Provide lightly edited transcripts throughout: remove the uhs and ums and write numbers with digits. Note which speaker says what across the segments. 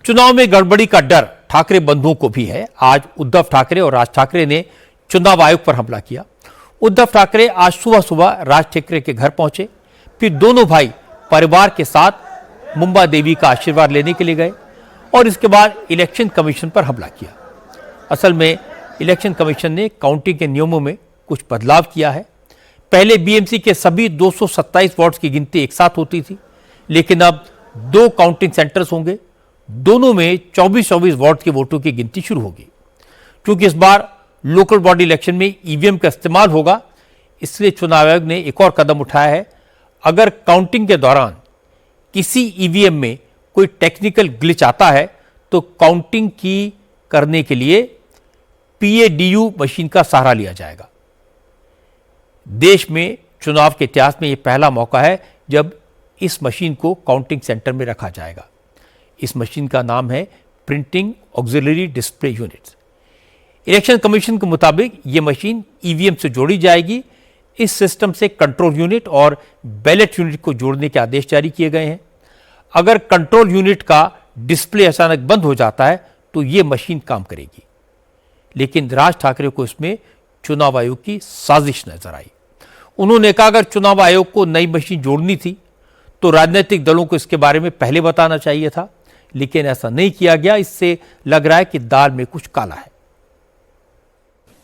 Speaker 1: चुनाव में गड़बड़ी का डर ठाकरे बंधुओं को भी है। आज उद्धव ठाकरे और राज ठाकरे ने चुनाव आयोग पर हमला किया। उद्धव ठाकरे आज सुबह सुबह राज ठाकरे के घर पहुंचे, फिर दोनों भाई परिवार के साथ मुंबा देवी का आशीर्वाद लेने के लिए गए और इसके बाद इलेक्शन कमीशन पर हमला किया। असल में इलेक्शन कमीशन ने काउंटिंग के नियमों में कुछ बदलाव किया है। पहले बीएमसी के सभी 227 वोट्स की गिनती एक साथ होती थी, लेकिन अब 2 काउंटिंग सेंटर्स होंगे। दोनों में 24-24 वोट के वोटों की गिनती शुरू होगी। क्योंकि इस बार लोकल बॉडी इलेक्शन में ईवीएम का इस्तेमाल होगा, इसलिए चुनाव आयोग ने एक और कदम उठाया है। अगर काउंटिंग के दौरान किसी ईवीएम में कोई टेक्निकल ग्लिच आता है तो काउंटिंग की करने के लिए PADU मशीन का सहारा लिया जाएगा। देश में चुनाव के इतिहास में यह पहला मौका है जब इस मशीन को काउंटिंग सेंटर में रखा जाएगा। इस मशीन का नाम है printing auxiliary display unit. Election commission के मुताबिक यह मशीन ईवीएम से जोड़ी जाएगी। इस सिस्टम से कंट्रोल यूनिट और बैलेट यूनिट को जोड़ने के आदेश जारी किए गए हैं। अगर कंट्रोल यूनिट का डिस्प्ले अचानक बंद हो जाता है तो यह मशीन काम करेगी। लेकिन राज ठाकरे को इसमें चुनाव आयोग की साजिश नजर आई। उन्होंने कहा अगर चुनाव आयोग को नई मशीन जोड़नी थी तो राजनीतिक दलों को इसके बारे में पहले बताना चाहिए था, लेकिन ऐसा नहीं किया गया। इससे लग रहा है कि दाल में कुछ काला है।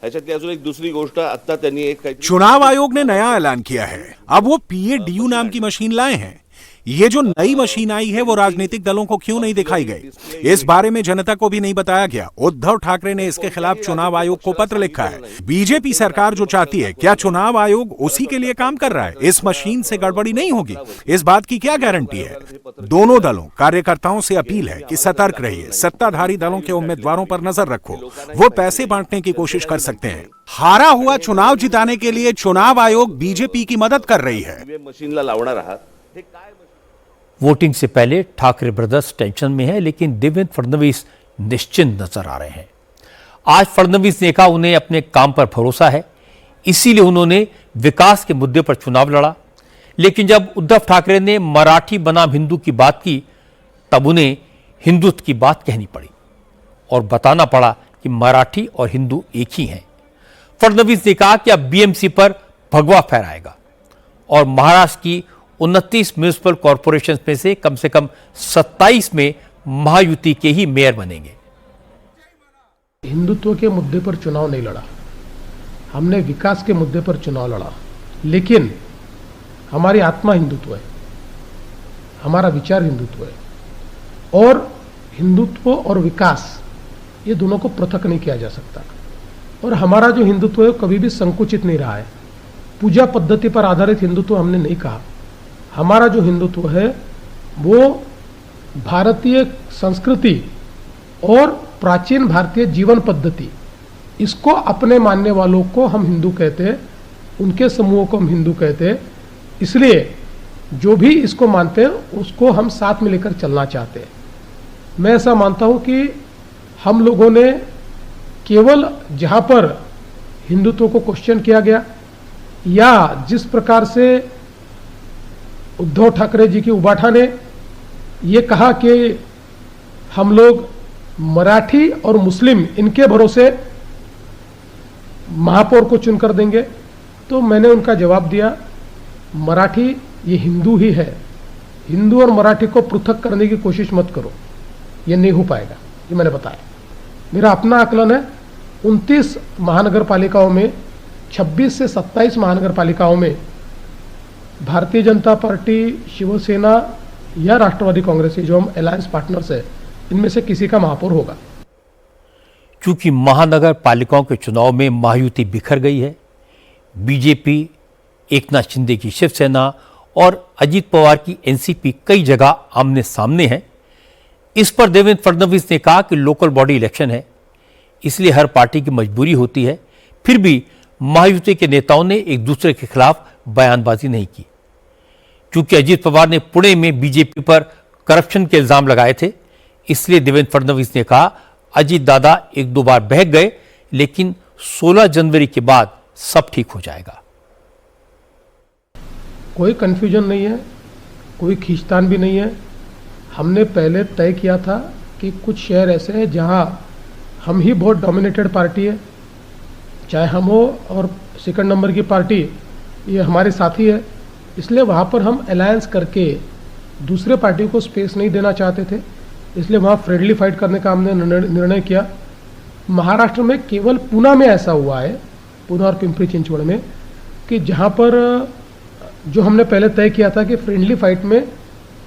Speaker 2: अजून एक दूसरी गोष्ट आता त्यांनी एक
Speaker 3: चुनाव आयोग ने नया ऐलान किया है। अब वो PADU नाम की मशीन लाए हैं। ये जो नई मशीन आई है वो राजनीतिक दलों को क्यों नहीं दिखाई गई, इस बारे में जनता को भी नहीं बताया गया। उद्धव ठाकरे ने इसके खिलाफ चुनाव आयोग को पत्र लिखा है। बीजेपी सरकार जो चाहती है, क्या चुनाव आयोग उसी के लिए काम कर रहा है? इस मशीन से गड़बड़ी नहीं होगी, इस बात की क्या गारंटी है? दोनों दलों कार्यकर्ताओं से अपील है कि सतर्क रहिए। सत्ताधारी दलों के उम्मीदवारों पर नजर रखो, वो पैसे बांटने की कोशिश कर सकते हैं। हारा हुआ चुनाव जिताने के लिए चुनाव आयोग बीजेपी की मदद कर रही है।
Speaker 2: मशीनला लावणार आहात।
Speaker 1: वोटिंग से पहले ठाकरे ब्रदर्स टेंशन में है, लेकिन देवेंद्र फडणवीस निश्चिंत नजर आ रहे हैं। आज फडणवीस ने कहा उन्हें अपने काम पर भरोसा है, इसीलिए उन्होंने विकास के मुद्दे पर चुनाव लड़ा। लेकिन जब उद्धव ठाकरे ने मराठी बनाम हिंदू की बात की, तब उन्हें हिंदुत्व की बात कहनी पड़ी और बताना पड़ा कि मराठी और हिंदू एक ही हैं। फडणवीस ने कहा कि अब BMC पर भगवा फहराएगा और महाराष्ट्र की 29 म्यूनिसिपल कॉरपोरेशन में से कम 27 में महायुति के ही मेयर बनेंगे।
Speaker 4: हिंदुत्व के मुद्दे पर चुनाव नहीं लड़ा, हमने विकास के मुद्दे पर चुनाव लड़ा। लेकिन हमारी आत्मा हिंदुत्व है, हमारा विचार हिंदुत्व है और हिंदुत्व और विकास ये दोनों को पृथक नहीं किया जा सकता। और हमारा जो हिंदुत्व है कभी भी संकुचित नहीं रहा है। पूजा पद्धति पर आधारित हिंदुत्व हमने नहीं कहा। हमारा जो हिंदुत्व है वो भारतीय संस्कृति और प्राचीन भारतीय जीवन पद्धति, इसको अपने मानने वालों को हम हिंदू कहते हैं, उनके समूहों को हम हिंदू कहते हैं। इसलिए जो भी इसको मानते हैं उसको हम साथ में लेकर चलना चाहते हैं। मैं ऐसा मानता हूं कि हम लोगों ने केवल जहां पर हिंदुत्व को क्वेश्चन किया गया या जिस प्रकार से उद्धव ठाकरे जी की उबाठा ने ये कहा कि हम लोग मराठी और मुस्लिम इनके भरोसे महापौर को चुनकर देंगे, तो मैंने उनका जवाब दिया मराठी ये हिंदू ही है, हिंदू और मराठी को पृथक करने की कोशिश मत करो, ये नहीं हो पाएगा। ये मैंने बताया। मेरा अपना आकलन है 29 महानगर पालिकाओं में 26 से 27 महानगर पालिकाओं में भारतीय जनता पार्टी, शिवसेना या राष्ट्रवादी कांग्रेस की जो हम अलायंस पार्टनर्स है, इनमें से किसी का महापौर होगा।
Speaker 1: क्योंकि महानगर पालिकाओं के चुनाव में महायुति बिखर गई है, बीजेपी, एकनाथ शिंदे की शिवसेना और अजीत पवार की एनसीपी कई जगह आमने सामने है। इस पर देवेंद्र फडणवीस ने कहा कि लोकल बॉडी इलेक्शन है, इसलिए हर पार्टी की मजबूरी होती है। फिर भी महायुति के नेताओं ने एक दूसरे के खिलाफ बयानबाजी नहीं की। क्योंकि अजीत पवार ने पुणे में बीजेपी पर करप्शन के इल्जाम लगाए थे, इसलिए देवेंद्र फडणवीस ने कहा अजीत दादा 1-2 बार बहक गए, लेकिन 16 जनवरी के बाद सब ठीक हो जाएगा।
Speaker 4: कोई कंफ्यूजन नहीं है, कोई खींचतान भी नहीं है। हमने पहले तय किया था कि कुछ शहर ऐसे हैं जहां हम ही बहुत डोमिनेटेड पार्टी है, चाहे हम हो और सेकंड नंबर की पार्टी ये हमारे साथी है, इसलिए वहाँ पर हम अलायंस करके दूसरे पार्टी को स्पेस नहीं देना चाहते थे, इसलिए वहाँ फ्रेंडली फाइट करने का हमने निर्णय किया। महाराष्ट्र में केवल पूना में ऐसा हुआ है, पूना और पिंपरी चिंचवड़ में, कि जहाँ पर जो हमने पहले तय किया था कि फ्रेंडली फाइट में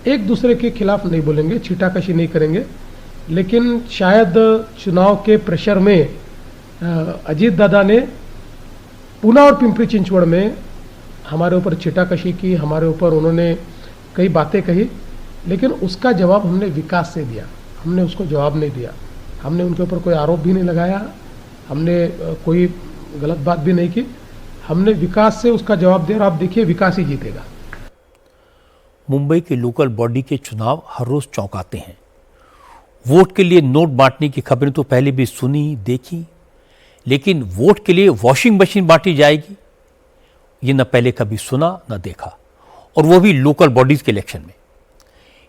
Speaker 4: एक दूसरे के खिलाफ नहीं बोलेंगे, छीटाकशी नहीं करेंगे, लेकिन शायद चुनाव के प्रेशर में अजीत दादा ने पूना और पिंपरी चिंचवड़ में हमारे ऊपर छीटाकशी की, हमारे ऊपर उन्होंने कई बातें कही, लेकिन उसका जवाब हमने विकास से दिया। हमने उसको जवाब नहीं दिया, हमने उनके ऊपर कोई आरोप भी नहीं लगाया, हमने कोई गलत बात भी नहीं की, हमने विकास से उसका जवाब दिया और आप देखिए विकास ही जीतेगा।
Speaker 1: मुंबई के लोकल बॉडी के चुनाव हर रोज चौंकाते हैं। वोट के लिए नोट बांटने की खबरें तो पहले भी सुनी देखी, लेकिन वोट के लिए वॉशिंग मशीन बांटी जाएगी ये न पहले कभी सुना न देखा, और वो भी लोकल बॉडीज के इलेक्शन में।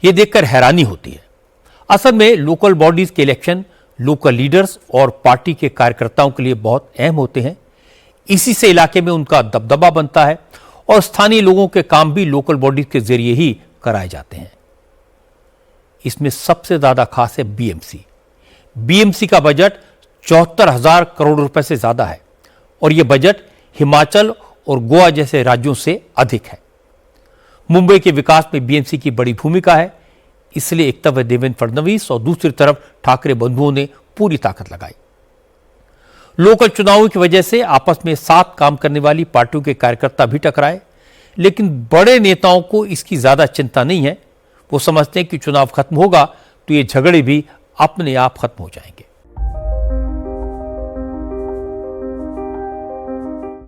Speaker 1: ये देखकर हैरानी होती है। असल में लोकल बॉडीज के इलेक्शन लोकल लीडर्स और पार्टी के कार्यकर्ताओं के लिए बहुत अहम होते हैं। इसी से इलाके में उनका दबदबा बनता है और स्थानीय लोगों के काम भी लोकल बॉडीज के जरिए ही कराए जाते हैं। इसमें सबसे ज्यादा खास है बीएमसी। बीएमसी का बजट 74,000 करोड़ रुपए से ज्यादा है और यह बजट हिमाचल और गोवा जैसे राज्यों से अधिक है। मुंबई के विकास में बीएमसी की बड़ी भूमिका है, इसलिए एक तरफ देवेंद्र फडणवीस और दूसरी तरफ ठाकरे बंधुओं ने पूरी ताकत लगाई। लोकल चुनावों की वजह से आपस में साथ काम करने वाली पार्टियों के कार्यकर्ता भी टकराए, लेकिन बड़े नेताओं को इसकी ज्यादा चिंता नहीं है। वो समझते हैं कि चुनाव खत्म होगा तो ये झगड़े भी अपने आप खत्म हो जाएंगे।